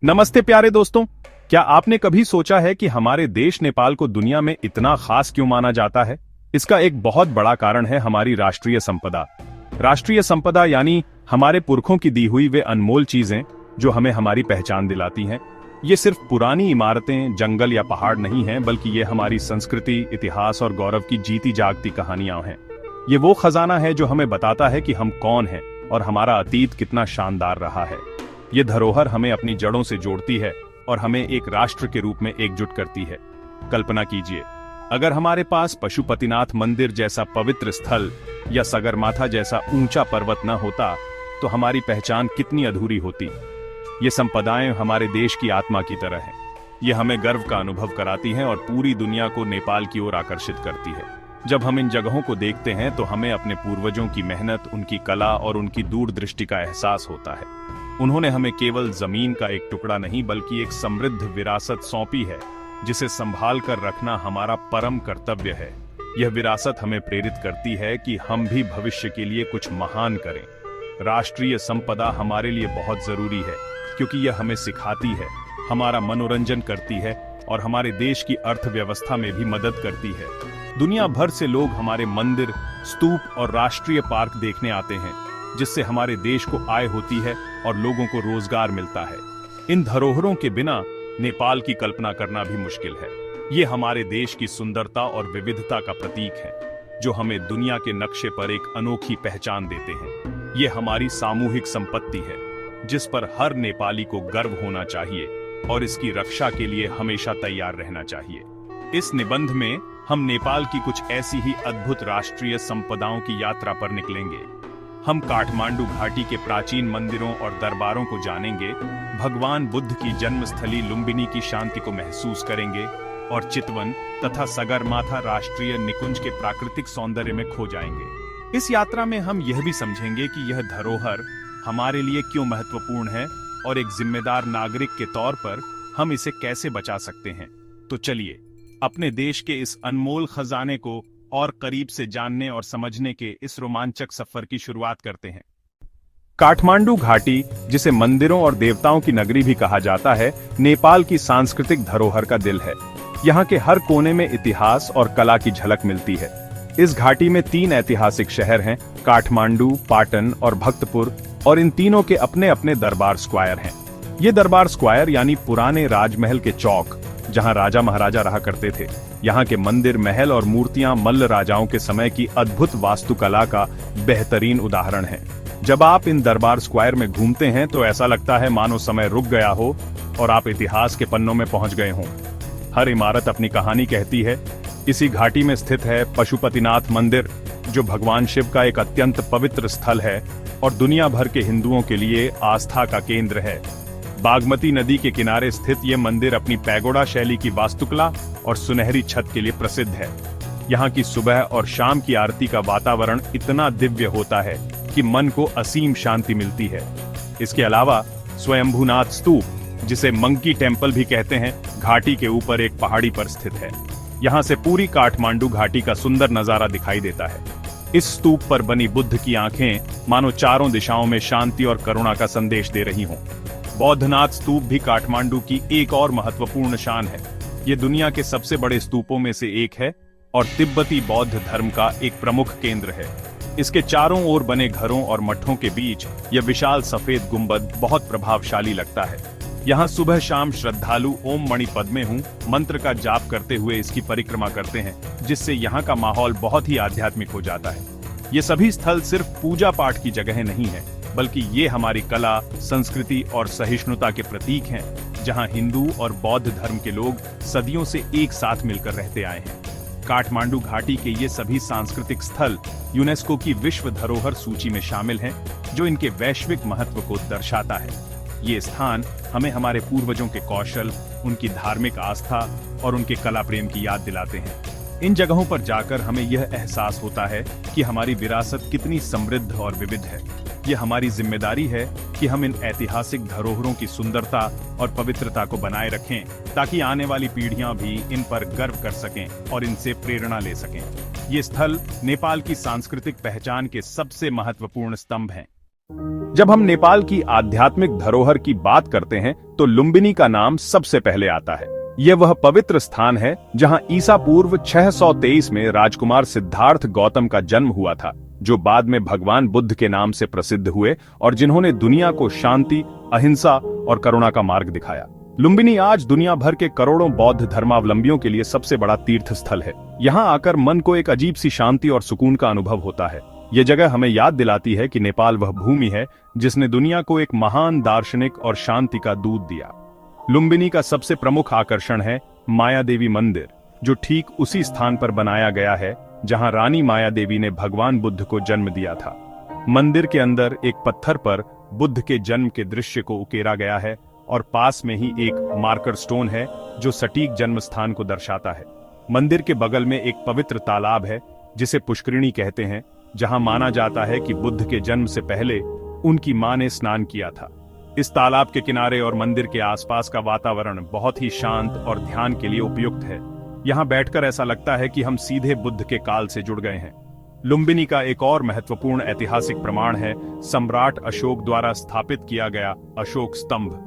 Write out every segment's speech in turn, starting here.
नमस्ते प्यारे दोस्तों। क्या आपने कभी सोचा है कि हमारे देश नेपाल को दुनिया में इतना खास क्यों माना जाता है? इसका एक बहुत बड़ा कारण है हमारी राष्ट्रीय संपदा। राष्ट्रीय संपदा यानी हमारे पुरखों की दी हुई वे अनमोल चीजें जो हमें हमारी पहचान दिलाती हैं। ये सिर्फ पुरानी इमारतें, जंगल या पहाड़ नहीं हैं, बल्कि ये हमारी संस्कृति, इतिहास और गौरव की जीती जागती कहानियां हैं। ये वो खजाना है जो हमें बताता है कि हम कौन हैं और हमारा अतीत कितना शानदार रहा है। ये धरोहर हमें अपनी जड़ों से जोड़ती है और हमें एक राष्ट्र के रूप में एकजुट करती है। कल्पना कीजिए, अगर हमारे पास पशुपतिनाथ मंदिर जैसा पवित्र स्थल या सगरमाथा जैसा ऊंचा पर्वत न होता तो हमारी पहचान कितनी अधूरी होती। ये संपदाएं हमारे देश की आत्मा की तरह हैं। ये हमें गर्व का अनुभव कराती हैं और पूरी दुनिया को नेपाल की ओर आकर्षित करती है। जब हम इन जगहों को देखते हैं तो हमें अपने पूर्वजों की मेहनत, उनकी कला और उनकी दूरदृष्टि का एहसास होता है। उन्होंने हमें केवल जमीन का एक टुकड़ा नहीं बल्कि एक समृद्ध विरासत सौंपी है, जिसे संभाल कर रखना हमारा परम कर्तव्य है। यह विरासत हमें प्रेरित करती है कि हम भी भविष्य के लिए कुछ महान करें। राष्ट्रीय संपदा हमारे लिए बहुत जरूरी है क्योंकि यह हमें सिखाती है, हमारा मनोरंजन करती है और हमारे देश की अर्थव्यवस्था में भी मदद करती है। दुनिया भर से लोग हमारे मंदिर, स्तूप और राष्ट्रीय पार्क देखने आते हैं, जिससे हमारे देश को आय होती है और लोगों को रोजगार मिलता है। इन धरोहरों के बिना नेपाल की कल्पना करना भी मुश्किल है। ये हमारे देश की सुंदरता और विविधता का प्रतीक है, जो हमें दुनिया के नक्शे पर एक अनोखी पहचान देते हैं। ये हमारी सामूहिक संपत्ति है, जिस पर हर नेपाली को गर्व होना चाहिए और इसकी रक्षा के लिए हमेशा तैयार रहना चाहिए। इस निबंध में हम नेपाल की कुछ ऐसी ही अद्भुत राष्ट्रीय संपदाओं की यात्रा पर निकलेंगे। हम काठमांडू घाटी के प्राचीन मंदिरों और दरबारों को जानेंगे, भगवान बुद्ध की जन्मस्थली लुम्बिनी की शांति को महसूस करेंगे और चितवन तथा सगरमाथा राष्ट्रीय निकुंज के प्राकृतिक सौंदर्य में खो जाएंगे। इस यात्रा में हम यह भी समझेंगे कि यह धरोहर हमारे लिए क्यों महत्वपूर्ण है और एक जिम्मेदार नागरिक के तौर पर हम इसे कैसे बचा सकते हैं। तो चलिए अपने देश के इस अनमोल खजाने को और करीब से जानने और समझने के इस रोमांचक सफर की शुरुआत करते हैं। काठमांडू घाटी, जिसे मंदिरों और देवताओं की नगरी भी कहा जाता है, नेपाल की सांस्कृतिक धरोहर का दिल है। यहाँ के हर कोने में इतिहास और कला की झलक मिलती है। इस घाटी में 3 ऐतिहासिक शहर हैं, काठमांडू, पाटन और भक्तपुर, और इन तीनों के अपने अपने दरबार स्क्वायर हैं। ये दरबार स्क्वायर यानी पुराने राजमहल के चौक, जहां राजा महाराजा रहा करते थे। यहाँ के मंदिर, महल और मूर्तियां मल्ल राजाओं के समय की अद्भुत वास्तुकला का बेहतरीन उदाहरण है। जब आप इन दरबार स्क्वायर में घूमते हैं तो ऐसा लगता है मानो समय रुक गया हो और आप इतिहास के पन्नों में पहुंच गए हों। हर इमारत अपनी कहानी कहती है। इसी घाटी में स्थित है पशुपतिनाथ मंदिर, जो भगवान शिव का एक अत्यंत पवित्र स्थल है और दुनिया भर के हिंदुओं के लिए आस्था का केंद्र है। बागमती नदी के किनारे स्थित ये मंदिर अपनी पैगोडा शैली की वास्तुकला और सुनहरी छत के लिए प्रसिद्ध है। यहाँ की सुबह और शाम की आरती का वातावरण इतना दिव्य होता है कि मन को असीम शांति मिलती है। इसके अलावा स्वयंभूनाथ स्तूप, जिसे मंकी टेम्पल भी कहते हैं, घाटी के ऊपर एक पहाड़ी पर स्थित है। यहाँ से पूरी काठमांडू घाटी का सुंदर नजारा दिखाई देता है। इस स्तूप पर बनी बुद्ध की आंखें मानो चारों दिशाओं में शांति और करुणा का संदेश दे रही हों। बौद्धनाथ स्तूप भी काठमांडू की एक और महत्वपूर्ण शान है। ये दुनिया के सबसे बड़े स्तूपों में से एक है और तिब्बती बौद्ध धर्म का एक प्रमुख केंद्र है। इसके चारों ओर बने घरों और मठों के बीच यह विशाल सफेद गुंबद बहुत प्रभावशाली लगता है। यहाँ सुबह शाम श्रद्धालु ओम मणि पद्मे हूँ मंत्र का जाप करते हुए इसकी परिक्रमा करते हैं, जिससे यहाँ का माहौल बहुत ही आध्यात्मिक हो जाता है। ये सभी स्थल सिर्फ पूजा पाठ की जगह नहीं है, बल्कि ये हमारी कला, संस्कृति और सहिष्णुता के प्रतीक हैं, जहां हिंदू और बौद्ध धर्म के लोग सदियों से एक साथ मिलकर रहते आए हैं। काठमांडू घाटी के ये सभी सांस्कृतिक स्थल यूनेस्को की विश्व धरोहर सूची में शामिल हैं, जो इनके वैश्विक महत्व को दर्शाता है। ये स्थान हमें हमारे पूर्वजों के कौशल, उनकी धार्मिक आस्था और उनके कला प्रेम की याद दिलाते हैं। इन जगहों पर जाकर हमें यह एहसास होता है कि हमारी विरासत कितनी समृद्ध और विविध है। यह हमारी जिम्मेदारी है कि हम इन ऐतिहासिक धरोहरों की सुंदरता और पवित्रता को बनाए रखें, ताकि आने वाली पीढ़ियां भी इन पर गर्व कर सकें और इनसे प्रेरणा ले सकें। ये स्थल नेपाल की सांस्कृतिक पहचान के सबसे महत्वपूर्ण स्तंभ हैं। जब हम नेपाल की आध्यात्मिक धरोहर की बात करते हैं तो लुम्बिनी का नाम सबसे पहले आता है। यह वह पवित्र स्थान है जहां ईसा पूर्व 623 में राजकुमार सिद्धार्थ गौतम का जन्म हुआ था, जो बाद में भगवान बुद्ध के नाम से प्रसिद्ध हुए और जिन्होंने दुनिया को शांति, अहिंसा और करुणा का मार्ग दिखाया। लुम्बिनी आज दुनिया भर के करोड़ों बौद्ध धर्मावलंबियों के लिए सबसे बड़ा तीर्थ स्थल है। यहाँ आकर मन को एक अजीब सी शांति और सुकून का अनुभव होता है। ये जगह हमें याद दिलाती है कि नेपाल वह भूमि है जिसने दुनिया को एक महान दार्शनिक और शांति का दूत दिया। लुम्बिनी का सबसे प्रमुख आकर्षण है माया देवी मंदिर, जो ठीक उसी स्थान पर बनाया गया है जहां रानी माया देवी ने भगवान बुद्ध को जन्म दिया था। मंदिर के अंदर एक पत्थर पर बुद्ध के जन्म के दृश्य को उकेरा गया है और पास में ही एक मार्कर स्टोन है जो सटीक जन्म स्थान को दर्शाता है। मंदिर के बगल में एक पवित्र तालाब है जिसे पुष्करिणी कहते हैं, जहां माना जाता है कि बुद्ध के जन्म से पहले उनकी मां ने स्नान किया था। इस तालाब के किनारे और मंदिर के आसपास का वातावरण बहुत ही शांत और ध्यान के लिए उपयुक्त है। यहाँ बैठकर ऐसा लगता है कि हम सीधे बुद्ध के काल से जुड़ गए हैं। लुम्बिनी का एक और महत्वपूर्ण ऐतिहासिक प्रमाण है सम्राट अशोक द्वारा स्थापित किया गया अशोक स्तंभ।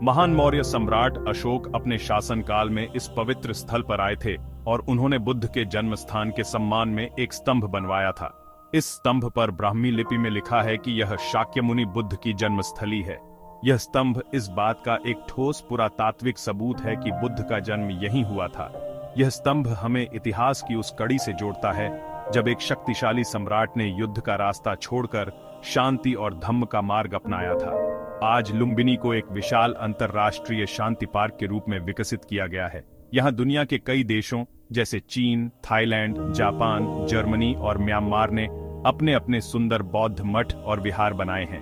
महान मौर्य सम्राट अशोक अपने शासनकाल में इस पवित्र स्थल पर आए थे और उन्होंने बुद्ध के जन्म स्थान के सम्मान में एक स्तंभ बनवाया था। इस स्तंभ पर ब्राह्मी लिपि में लिखा है कि यह शाक्यमुनि बुद्ध की जन्मस्थली है। यह स्तंभ इस बात का एक ठोस पुरातात्विक सबूत है कि बुद्ध का जन्म यहीं हुआ था। यह स्तंभ हमें इतिहास की उस कड़ी से जोड़ता है जब एक शक्तिशाली सम्राट ने युद्ध का रास्ता छोड़कर शांति और धम्म का मार्ग अपनाया था। आज लुम्बिनी को एक विशाल अंतरराष्ट्रीय शांति पार्क के रूप में विकसित किया गया है। यहाँ दुनिया के कई देशों जैसे चीन, थाईलैंड, जापान, जर्मनी और म्यांमार ने अपने अपने सुंदर बौद्ध मठ और विहार बनाए हैं।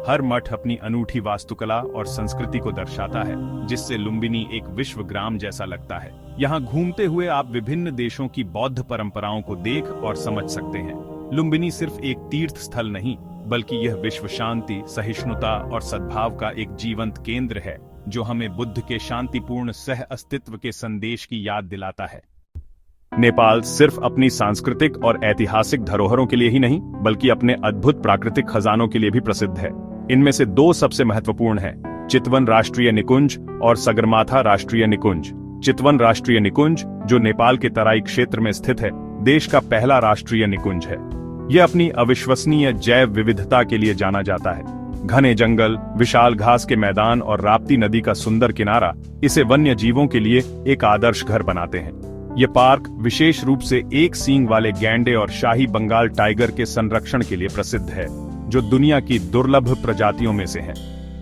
हर मठ अपनी अनूठी वास्तुकला और संस्कृति को दर्शाता है, जिससे लुम्बिनी एक विश्व ग्राम जैसा लगता है। यहाँ घूमते हुए आप विभिन्न देशों की बौद्ध परंपराओं को देख और समझ सकते हैं। लुम्बिनी सिर्फ एक तीर्थ स्थल नहीं, बल्कि यह विश्व शांति, सहिष्णुता और सद्भाव का एक जीवंत केंद्र है, जो हमें बुद्ध के शांतिपूर्ण सह अस्तित्व के संदेश की याद दिलाता है। नेपाल सिर्फ अपनी सांस्कृतिक और ऐतिहासिक धरोहरों के लिए ही नहीं, बल्कि अपने अद्भुत प्राकृतिक खजानों के लिए भी प्रसिद्ध है। इनमें से दो सबसे महत्वपूर्ण हैं, चितवन राष्ट्रीय निकुंज और सगरमाथा राष्ट्रीय निकुंज। चितवन राष्ट्रीय निकुंज, जो नेपाल के तराई क्षेत्र में स्थित है, देश का पहला राष्ट्रीय निकुंज है। यह अपनी अविश्वसनीय जैव विविधता के लिए जाना जाता है। घने जंगल, विशाल घास के मैदान और राप्ती नदी का सुंदर किनारा इसे वन्य जीवों के लिए एक आदर्श घर बनाते हैं। ये पार्क विशेष रूप से एक सींग वाले गैंडे और शाही बंगाल टाइगर के संरक्षण के लिए प्रसिद्ध है, जो दुनिया की दुर्लभ प्रजातियों में से हैं।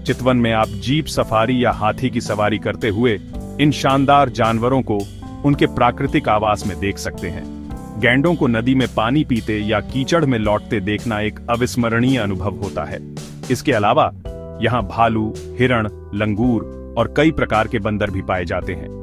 चितवन में आप जीप सफारी या हाथी की सवारी करते हुए इन शानदार जानवरों को उनके प्राकृतिक आवास में देख सकते हैं। गैंडों को नदी में पानी पीते या कीचड़ में लौटते देखना एक अविस्मरणीय अनुभव होता है। इसके अलावा यहाँ भालू, हिरण, लंगूर और कई प्रकार के बंदर भी पाए जाते हैं।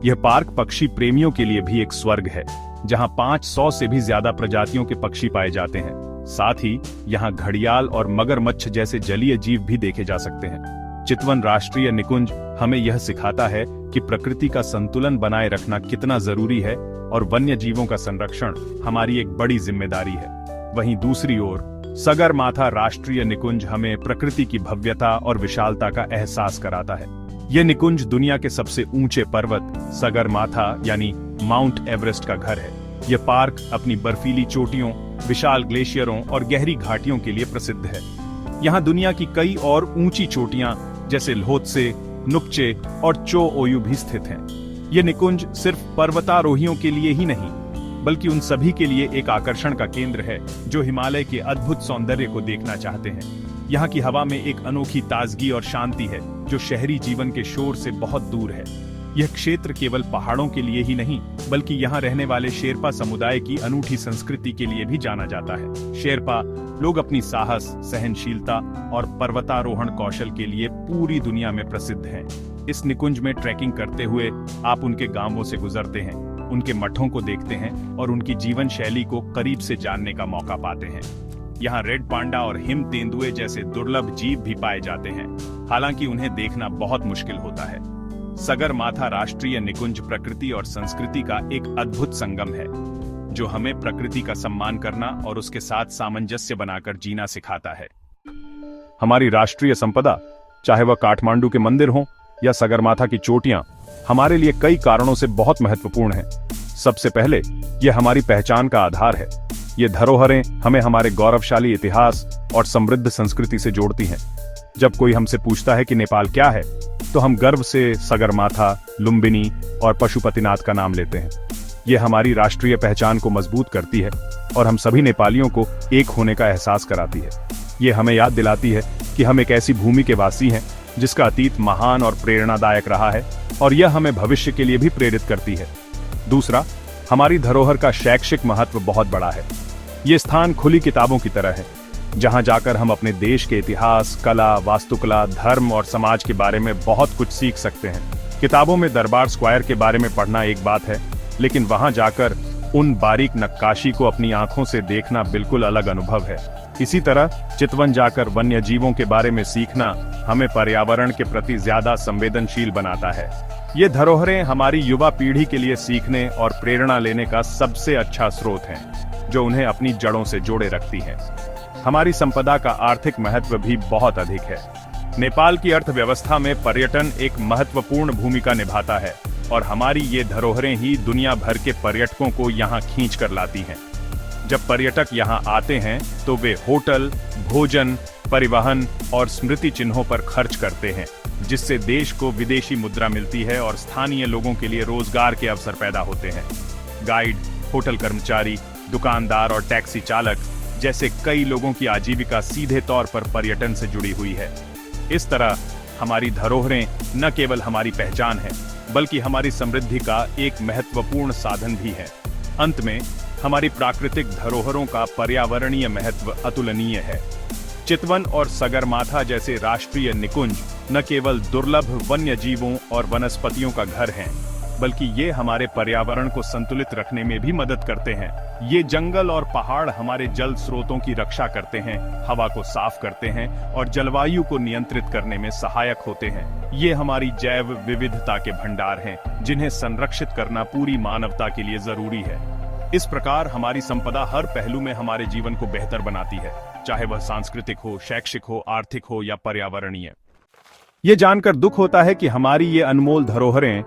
यह पार्क पक्षी प्रेमियों के लिए भी एक स्वर्ग है, जहाँ 500 से भी ज्यादा प्रजातियों के पक्षी पाए जाते हैं। साथ ही यहाँ घड़ियाल और मगरमच्छ जैसे जलीय जीव भी देखे जा सकते हैं। चितवन राष्ट्रीय निकुंज हमें यह सिखाता है कि प्रकृति का संतुलन बनाए रखना कितना जरूरी है और वन्य जीवों का संरक्षण हमारी एक बड़ी जिम्मेदारी है। वहीं दूसरी ओर सगरमाथा राष्ट्रीय निकुंज हमें प्रकृति की भव्यता और विशालता का एहसास कराता है। यह निकुंज दुनिया के सबसे ऊंचे पर्वत सगरमाथा यानी माउंट एवरेस्ट का घर है। यह पार्क अपनी बर्फीली चोटियों, विशाल ग्लेशियरों और गहरी घाटियों के लिए प्रसिद्ध है। यहाँ दुनिया की कई और ऊंची चोटियां जैसे ल्होत्से, नुक्चे और चो ओयू भी स्थित हैं। ये निकुंज सिर्फ पर्वतारोहियों के लिए ही नहीं, बल्कि उन सभी के लिए एक आकर्षण का केंद्र है जो हिमालय के अद्भुत सौंदर्य को देखना चाहते हैं। यहाँ की हवा में एक अनोखी ताजगी और शांति है जो शहरी जीवन के शोर से बहुत दूर है। यह क्षेत्र केवल पहाड़ों के लिए ही नहीं, बल्कि यहाँ रहने वाले शेरपा समुदाय की अनूठी संस्कृति के लिए भी जाना जाता है। शेरपा लोग अपनी साहस, सहनशीलता और पर्वतारोहण कौशल के लिए पूरी दुनिया में प्रसिद्ध हैं। इस निकुंज में ट्रैकिंग करते हुए आप उनके गांवों से गुजरते हैं, उनके मठों को देखते हैं और उनकी जीवन शैली को करीब से जानने का मौका पाते हैं। यहाँ रेड पांडा और हिम तेंदुए जैसे दुर्लभ जीव भी पाए जाते हैं, हालांकि उन्हें देखना बहुत मुश्किल होता है। सगरमाथा राष्ट्रीय निकुंज प्रकृति और संस्कृति का एक अद्भुत संगम है, जो हमें प्रकृति का सम्मान करना और उसके साथ सामंजस्य बनाकर जीना सिखाता है। हमारी राष्ट्रीय संपदा, चाहे वह काठमांडू के मंदिर हों या सगरमाथा की चोटियां, हमारे लिए कई कारणों से बहुत महत्वपूर्ण है। सबसे पहले, यह हमारी पहचान का आधार है। ये धरोहरें हमें हमारे गौरवशाली इतिहास और समृद्ध संस्कृति से जोड़ती हैं। जब कोई हमसे पूछता है कि नेपाल क्या है, तो हम गर्व से सगरमाथा, लुम्बिनी और पशुपतिनाथ का नाम लेते हैं। ये हमारी राष्ट्रीय पहचान को मजबूत करती है और हम सभी नेपालियों को एक होने का एहसास कराती है। ये हमें याद दिलाती है कि हम एक ऐसी भूमि के वासी हैं जिसका अतीत महान और प्रेरणादायक रहा है, और यह हमें भविष्य के लिए भी प्रेरित करती है। दूसरा, हमारी धरोहर का शैक्षिक महत्व बहुत बड़ा है। ये स्थान खुली किताबों की तरह है, जहां जाकर हम अपने देश के इतिहास, कला, वास्तुकला, धर्म और समाज के बारे में बहुत कुछ सीख सकते हैं। किताबों में दरबार स्क्वायर के बारे में पढ़ना एक बात है, लेकिन वहां जाकर उन बारीक नक्काशी को अपनी आंखों से देखना बिल्कुल अलग अनुभव है। इसी तरह चितवन जाकर वन्य जीवों के बारे में सीखना हमें पर्यावरण के प्रति ज्यादा संवेदनशील बनाता है। ये धरोहरें हमारी युवा पीढ़ी के लिए सीखने और प्रेरणा लेने का सबसे अच्छा स्रोत हैं, जो उन्हें अपनी जड़ों से जोड़े रखती हैं। हमारी संपदा का आर्थिक महत्व भी बहुत अधिक है। नेपाल की अर्थव्यवस्था में पर्यटन एक महत्वपूर्ण भूमिका निभाता है, और हमारी ये धरोहरें ही दुनिया भर के पर्यटकों को यहाँ खींच कर लाती हैं। जब पर्यटक यहाँ आते हैं तो वे होटल, भोजन, परिवहन और स्मृति चिन्हों पर खर्च करते हैं, जिससे देश को विदेशी मुद्रा मिलती है और स्थानीय लोगों के लिए रोजगार के अवसर पैदा होते हैं। गाइड, होटल कर्मचारी, दुकानदार और टैक्सी चालक जैसे कई लोगों की आजीविका सीधे तौर पर पर्यटन से जुड़ी हुई है। इस तरह हमारी धरोहरें न केवल हमारी पहचान है, बल्कि हमारी समृद्धि का एक महत्वपूर्ण साधन भी है। अंत में, हमारी प्राकृतिक धरोहरों का पर्यावरणीय महत्व अतुलनीय है। चितवन और सगरमाथा जैसे राष्ट्रीय निकुंज न केवल दुर्लभ वन्य जीवों और वनस्पतियों का घर हैं, बल्कि ये हमारे पर्यावरण को संतुलित रखने में भी मदद करते हैं। ये जंगल और पहाड़ हमारे जल स्रोतों की रक्षा करते हैं, हवा को साफ करते हैं और जलवायु को नियंत्रित करने में सहायक होते हैं। ये हमारी जैव विविधता के भंडार हैं, जिन्हें संरक्षित करना पूरी मानवता के लिए जरूरी है। इस प्रकार हमारी संपदा हर पहलू में हमारे जीवन को बेहतर बनाती है, चाहे वह सांस्कृतिक हो, शैक्षिक हो, आर्थिक हो या पर्यावरणीय। ये जानकर दुख होता है कि हमारी ये अनमोल धरोहरें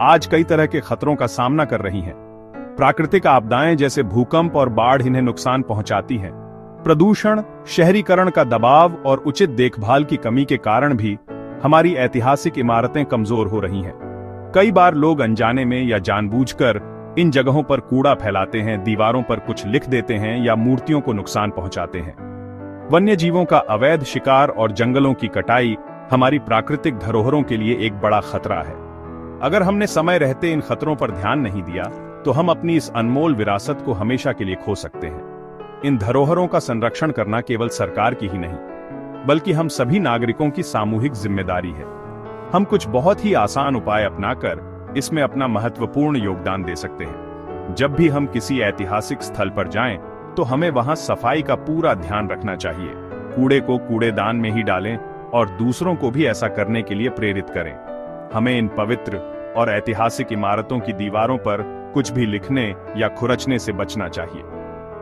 आज कई तरह के खतरों का सामना कर रही हैं। प्राकृतिक आपदाएं जैसे भूकंप और बाढ़ इन्हें नुकसान पहुंचाती हैं। प्रदूषण, शहरीकरण का दबाव और उचित देखभाल की कमी के कारण भी हमारी ऐतिहासिक इमारतें कमजोर हो रही हैं। कई बार लोग अनजाने में या जानबूझकर इन जगहों पर कूड़ा फैलाते हैं, दीवारों पर कुछ लिख देते हैं या मूर्तियों को नुकसान पहुंचाते हैं। वन्य जीवों का अवैध शिकार और जंगलों की कटाई हमारी प्राकृतिक धरोहरों के लिए एक बड़ा खतरा है। अगर हमने समय रहते इन खतरों पर ध्यान नहीं दिया, तो हम अपनी इस अनमोल विरासत को हमेशा के लिए खो सकते हैं। इन धरोहरों का संरक्षण करना केवल सरकार की ही नहीं, बल्कि हम सभी नागरिकों की सामूहिक जिम्मेदारी है। हम कुछ बहुत ही आसान उपाय अपनाकर इसमें अपना महत्वपूर्ण योगदान दे सकते हैं। जब भी हम किसी ऐतिहासिक स्थल पर जाएं, तो हमें वहां सफाई का पूरा ध्यान रखना चाहिए। कूड़े को कूड़ेदान में ही डालें और दूसरों को भी ऐसा करने के लिए प्रेरित करें। हमें इन पवित्र और ऐतिहासिक इमारतों की दीवारों पर कुछ भी लिखने या खुरचने से बचना चाहिए।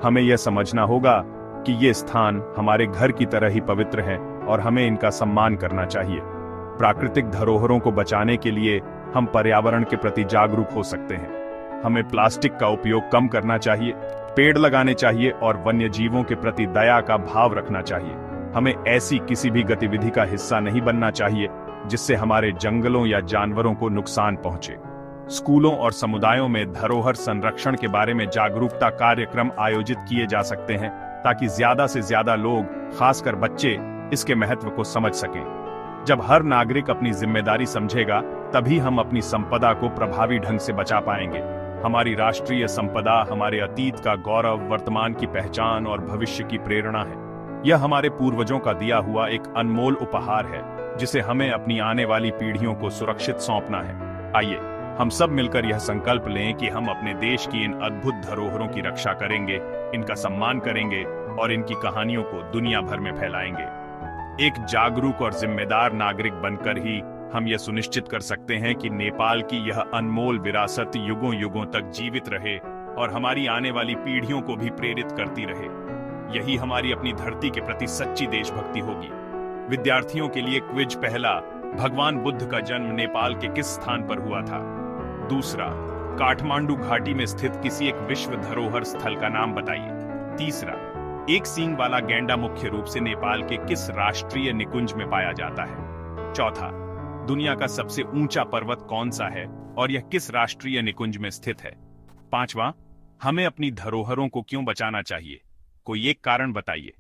हमें यह समझना होगा कि ये स्थान हमारे घर की तरह ही पवित्र हैं और हमें इनका सम्मान करना चाहिए। प्राकृतिक धरोहरों को बचाने के लिए हम पर्यावरण के प्रति जागरूक हो सकते हैं। हमें प्लास्टिक का उपयोग कम करना चाहिए, पेड़ लगाने चाहिए और वन्य जीवों के प्रति दया का भाव रखना चाहिए। हमें ऐसी किसी भी गतिविधि का हिस्सा नहीं बनना चाहिए जिससे हमारे जंगलों या जानवरों को नुकसान पहुंचे। स्कूलों और समुदायों में धरोहर संरक्षण के बारे में जागरूकता कार्यक्रम आयोजित किए जा सकते हैं, ताकि ज्यादा से ज्यादा लोग, खासकर बच्चे, इसके महत्व को समझ सकें। जब हर नागरिक अपनी जिम्मेदारी समझेगा, तभी हम अपनी संपदा को प्रभावी ढंग से बचा पाएंगे। हमारी राष्ट्रीय संपदा हमारे अतीत का गौरव, वर्तमान की पहचान और भविष्य की प्रेरणा है। यह हमारे पूर्वजों का दिया हुआ एक अनमोल उपहार है, जिसे हमें अपनी आने वाली पीढ़ियों को सुरक्षित सौंपना है। आइए हम सब मिलकर यह संकल्प लें कि हम अपने देश की इन अद्भुत धरोहरों की रक्षा करेंगे, इनका सम्मान करेंगे और इनकी कहानियों को दुनिया भर में फैलाएंगे। एक जागरूक और जिम्मेदार नागरिक बनकर ही हम यह सुनिश्चित कर सकते हैं कि नेपाल की यह अनमोल विरासत युगों युगों तक जीवित रहे और हमारी आने वाली पीढ़ियों को भी प्रेरित करती रहे। यही हमारी अपनी धरती के प्रति सच्ची देशभक्ति होगी। विद्यार्थियों के लिए क्विज। पहला, भगवान बुद्ध का जन्म नेपाल के किस स्थान पर हुआ था? दूसरा, काठमांडू घाटी में स्थित किसी एक विश्व धरोहर स्थल का नाम बताइए। तीसरा, एक सींग वाला गैंडा मुख्य रूप से नेपाल के किस राष्ट्रीय निकुंज में पाया जाता है? चौथा, दुनिया का सबसे ऊंचा पर्वत कौन सा है और यह किस राष्ट्रीय निकुंज में स्थित है? पांचवा, हमें अपनी धरोहरों को क्यों बचाना चाहिए? कोई एक कारण बताइए।